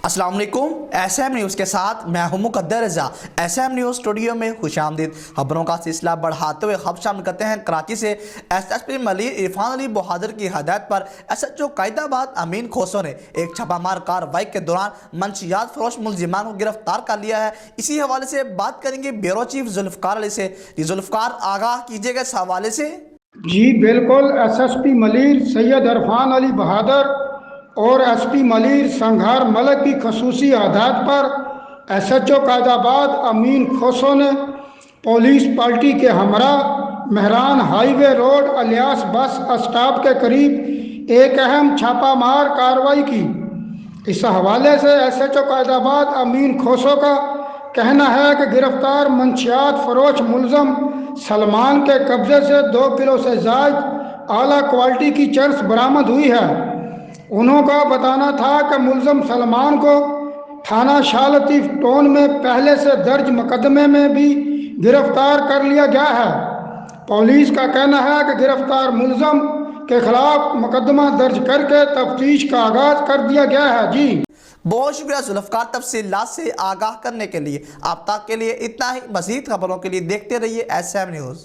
अस्सलाम वालेकुम। SM news के साथ मैं हूं मुकद्दर रज़ा। SM न्यूज़ स्टूडियो में खुशामदीद। खबरों का सिलसिला बढ़ाते हुए खबर शामिल करते हैं। कराची से SSP मलिर इरफान अली बहादुर की हदायत पर SHO कायदाबाद अमीन खोसो ने एक छापामार कार्रवाई के दौरान मंशियात फरोश मुलजिमान को गिरफ्तार कर लिया है। इसी हवाले से बात करेंगे ब्यूरो चीफ जुल्फ़िकार अली से। जुल्फ़िकार, आगाह कीजिएगा इस हवाले से। जी बिल्कुल। SSP मलिर सैयद इरफान अली बहादुर और SP मलिर संघार मलिक की खसूसी हदायत पर SHO कायदाबाद अमीन खोसो ने पुलिस पार्टी के हमरा महरान हाईवे रोड अलियास बस स्टॉप के करीब एक अहम छापामार कार्रवाई की। इस हवाले से SHO कायदाबाद अमीन खोसो का कहना है कि गिरफ्तार मंशियात फरोश मुलजम सलमान के कब्जे से 2 किलो से ज़ायद आला क्वालिटी की चरस बरामद हुई है। उन्होंने बताना था कि मुलजम सलमान को थाना शाह लतीफ़ टोन में पहले से दर्ज मुकदमे में भी गिरफ्तार कर लिया गया है। पुलिस का कहना है कि गिरफ्तार मुलजम के खिलाफ मुकदमा दर्ज करके तफ्तीश का आगाज कर दिया गया है। जी बहुत शुक्रिया जुल्फ़िकार, तफसीलात से आगाह करने के लिए। अब तक के लिए इतना ही। मज़ीद खबरों के लिए देखते रहिए SM न्यूज़।